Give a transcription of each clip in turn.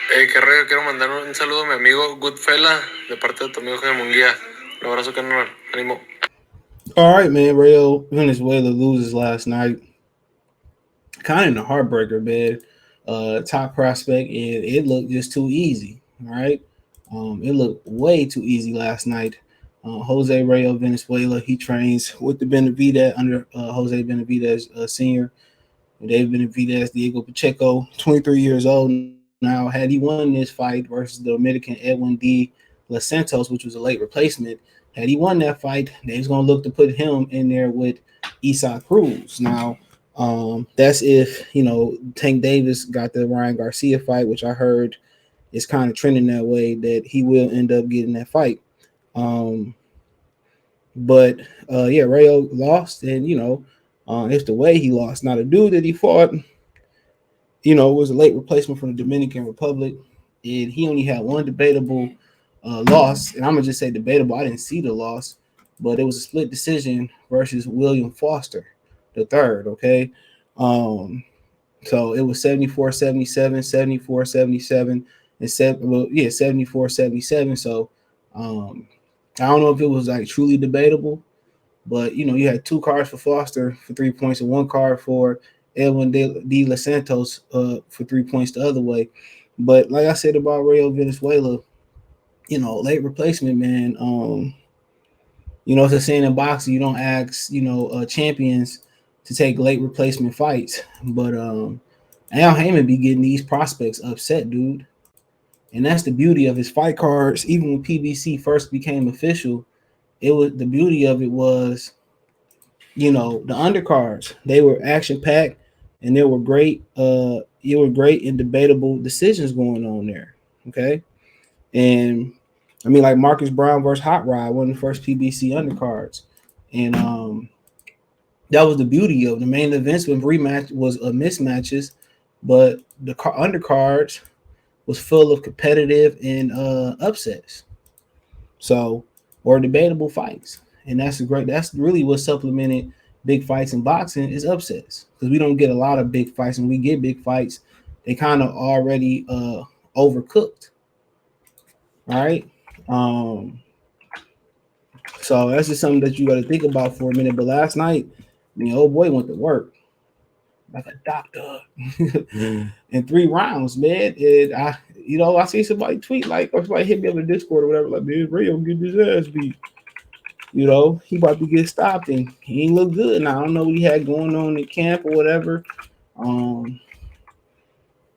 Qué rollo, quiero mandar un saludo a mi amigo Goodfella de parte de tu amigo Jaime Munguía. Un abrazo, carnal. Ánimo. All right, man. Real Venezuela loses last night. Kind of a heartbreaker, man. Top prospect, and it looked just too easy. All right, it looked way too easy last night. Jose Rayo Venezuela, he trains with the Benavidez under Jose Benavidez Senior. David Benavidez, Diego Pacheco, 23 years old now. Had he won this fight versus the Dominican Edwin D. Los Santos, which was a late replacement, had he won that fight, they was gonna look to put him in there with Isak Cruz. Now, that's if Tank Davis got the Ryan Garcia fight, which I heard is kind of trending that way that he will end up getting that fight. Um, but yeah, Rayo lost, and it's the way he lost. Now the dude that he fought, was a late replacement from the Dominican Republic, and he only had one debatable loss. And I'm gonna just say debatable. I didn't see the loss, but it was a split decision versus William Foster, the third. Okay, um, so it was 74-77, 74-77, and 74-77. So I don't know if it was like truly debatable, but you had two cards for Foster for 3 points and one card for Edwin De Los Santos for 3 points the other way. But like I said about Rayo Venezuela, late replacement, man. It's a saying in boxing, you don't ask, champions to take late replacement fights. But Al Heyman be getting these prospects upset, dude. And that's the beauty of his fight cards. Even when PBC first became official, it was the beauty of it was the undercards. They were action packed, and there were great and debatable decisions going on there. Okay. And I mean, like Marcus Brown versus Hot Rod, one of the first PBC undercards. And that was the beauty of the main events when rematch was mismatches, but the undercards was full of competitive and upsets. So, or debatable fights. And that's really what supplemented big fights in boxing is upsets. Because we don't get a lot of big fights, and we get big fights, they kind of already overcooked. All right. Um, so that's just something that you got to think about for a minute. But last night, old boy went to work like a doctor in 3 rounds, man. And I see somebody tweet or somebody hit me on the Discord or whatever, like, man, Ray will get his ass beat. He about to get stopped and he ain't look good. Now I don't know what he had going on in camp or whatever. Um,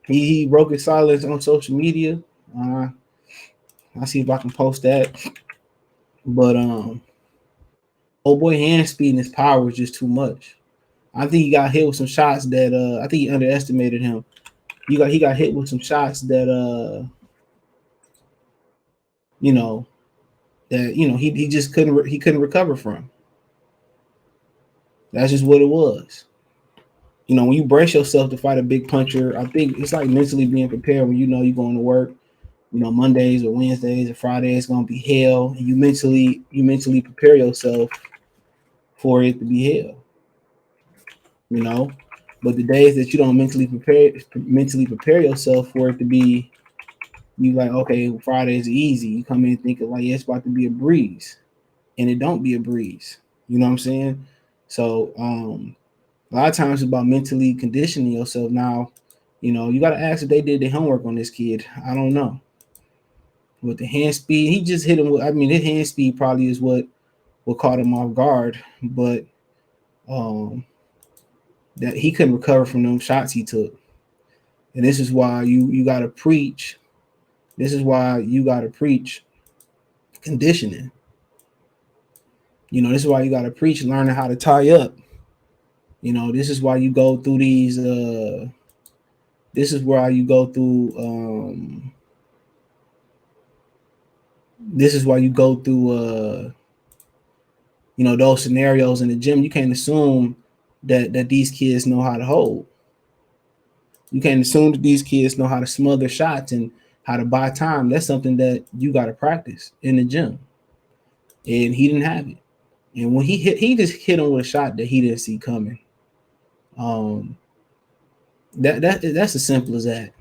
he broke his silence on social media. Uh, I'll see if I can post that. But old boy hand speed and his power was just too much. I think he got hit with some shots that I think he underestimated him. He got hit with some shots that you know he just couldn't recover from. That's just what it was. When you brace yourself to fight a big puncher, I think it's like mentally being prepared when you're going to work. Mondays or Wednesdays or Fridays gonna be hell, and you mentally prepare yourself for it to be hell. You know, but the days that you don't mentally prepare yourself for it to be, you like, okay, Friday's easy. You come in thinking like, yeah, it's about to be a breeze, and it don't be a breeze. You know what I'm saying? So a lot of times it's about mentally conditioning yourself. Now, you got to ask if they did their homework on this kid. I don't know. With the hand speed, he just hit him with. I mean, his hand speed probably is what caught him off guard, but um, that he couldn't recover from them shots he took. And this is why you got to preach. This is why you got to preach conditioning. This is why you got to preach learning how to tie up. This is why you go through these. This is why you go through. This is why you go through. Those scenarios in the gym. You can't assume that these kids know how to hold. You can't assume that these kids know how to smother shots and how to buy time. That's something that you got to practice in the gym. And he didn't have it. And when he just hit him with a shot that he didn't see coming. That's as simple as that.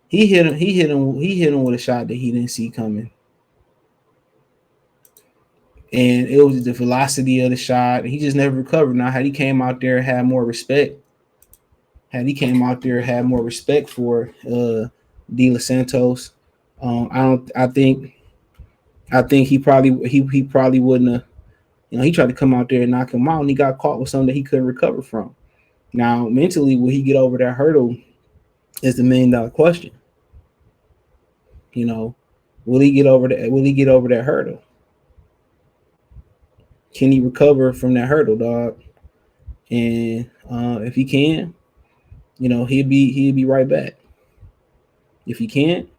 He hit him with a shot that he didn't see coming. And it was the velocity of the shot. He just never recovered. Now, had he came out there and had more respect for De Los Santos, I don't. I think he probably wouldn't have. He tried to come out there and knock him out, and he got caught with something that he couldn't recover from. Now, mentally, will he get over that hurdle? Is the $1 million question. Will he get over that? Will he get over that hurdle? Can he recover from that hurdle, dog? And if he can, he'll be right back. If he can't,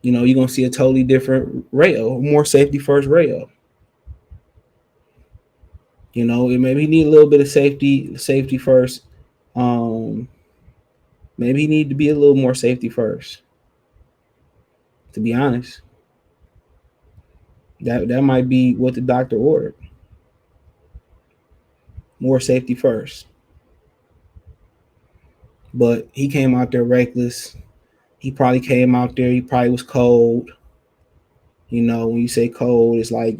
you're gonna see a totally different Rayo, more safety first Rayo. Maybe he need a little bit of safety first. Um, Maybe he need to be a little more safety first. To be honest, that might be what the doctor ordered. More safety first. But he came out there reckless. He probably came out there. He probably was cold. When you say cold, it's like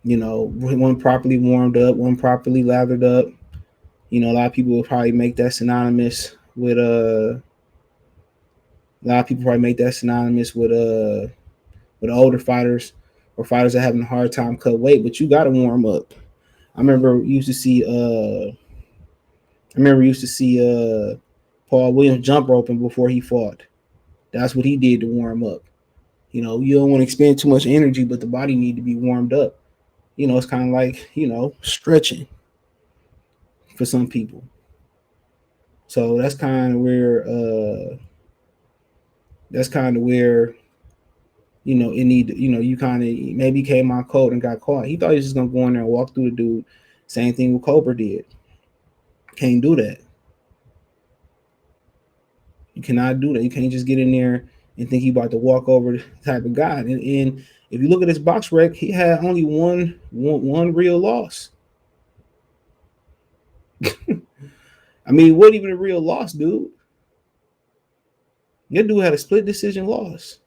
one properly warmed up, one properly lathered up. A lot of people will probably make that synonymous with with older fighters or fighters that having a hard time cut weight. But you got to warm up. I remember you used to see Paul Williams jump roping before he fought. That's what he did to warm up. You don't want to expend too much energy, but the body need to be warmed up. It's kind of like stretching for some people. So that's kind of where it need you kind of maybe came out cold and got caught. He thought he was just gonna go in there and walk through the dude. Same thing with Cobra did. Can't do that. You cannot do that. You can't just get in there and think you about to walk over the type of guy. And if you look at his box rec, he had only one real loss. I mean, what even a real loss, dude? Your dude had a split decision loss.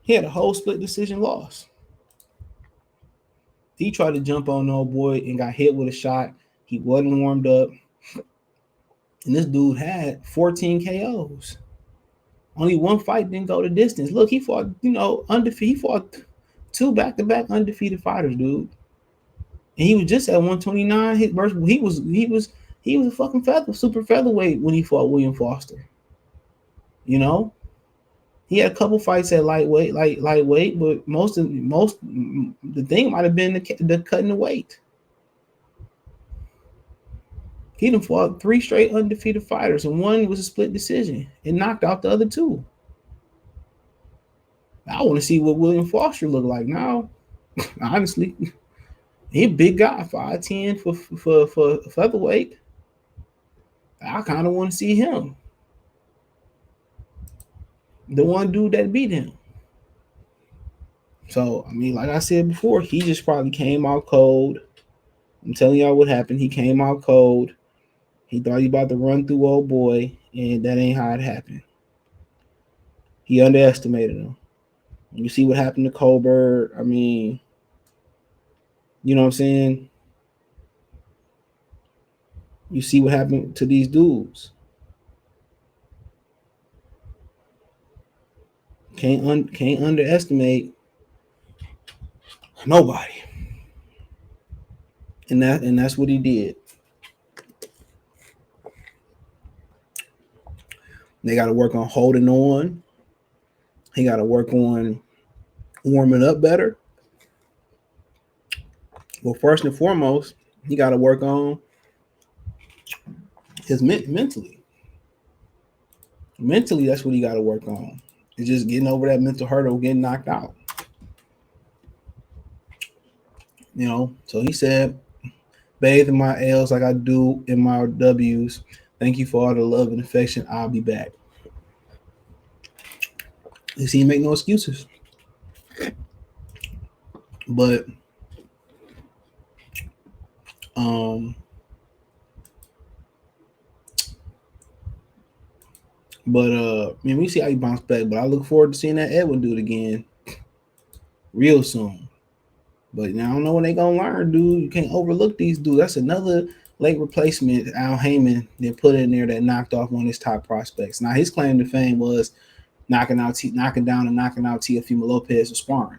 He had a whole split decision loss. He tried to jump on old boy and got hit with a shot. He wasn't warmed up. And this dude had 14 KOs. Only one fight didn't go the distance. Look, he fought, undefeated. He fought 2 back-to-back undefeated fighters, dude. And he was just at 129. He was a fucking super featherweight when he fought William Foster. He had a couple fights at lightweight, but the thing might have been the cutting the weight. He done fought 3 straight undefeated fighters, and one was a split decision and knocked out the other 2. I want to see what William Foster looked like now. Honestly, he a big guy, 5'10" for featherweight. I kind of want to see him. The one dude that beat him. So, I mean, like I said before, he just probably came out cold. I'm telling y'all what happened. He came out cold. He thought he about to run through old boy, and that ain't how it happened. He underestimated him. You see what happened to Colbert. I mean, you know what I'm saying? You see what happened to these dudes. Can't underestimate nobody. And that's what he did. They got to work on holding on. He got to work on warming up better. Well, first and foremost, he got to work on his mentally. Mentally, that's what he got to work on. It's just getting over that mental hurdle, getting knocked out. So he said, bathe in my L's like I do in my W's. Thank you for all the love and affection. I'll be back. You see, he make no excuses. But Um, but man, we see how he bounced back. But I look forward to seeing that Edwin do it again real soon. But now I don't know when they gonna learn, dude. You can't overlook these dudes. That's another late replacement Al Heyman they put in there that knocked off one of his top prospects. Now his claim to fame was knocking down and knocking out Teofimo Lopez and sparring.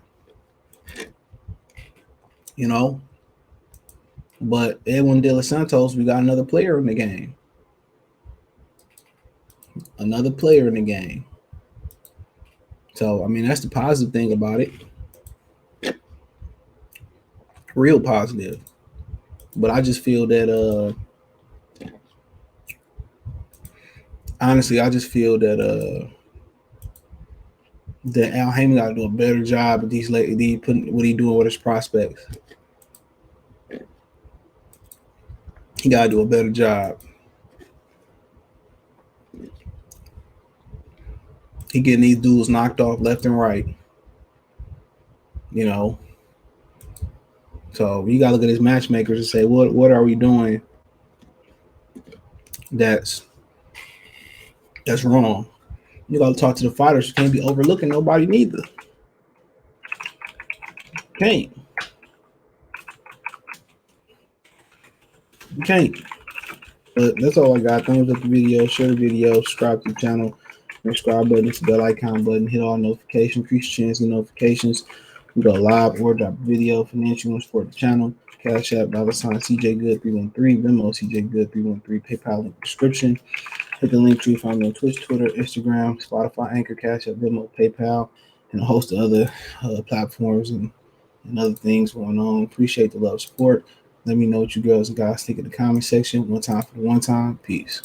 You know, but Edwin De Los Santos, we got another player in the game. Another player in the game. So I mean, that's the positive thing about it. Real positive. But I just feel that honestly, I just feel that Al Heyman got to do a better job at these putting what he doing with his prospects. He got to do a better job. He getting these dudes knocked off left and right. You know, so you got to look at his matchmakers and say, what are we doing that's that's wrong? You got to talk to the fighters. You can't be overlooking nobody neither. Can't. You can't. But that's all I got. Thumbs up the video, share the video, subscribe to the channel, subscribe button, hit the bell icon button, hit all notifications, increase chance of notifications. We go live or drop video, financial support the channel. Cash App, $ CJ Good 313, Venmo CJ Good 313, PayPal link description. Hit the link tree, find me on Twitch, Twitter, Instagram, Spotify, Anchor, Cash App, Venmo, PayPal, and a host of other platforms and other things going on. Appreciate the love, support. Let me know what you girls and guys think in the comment section. One time for the one time. Peace.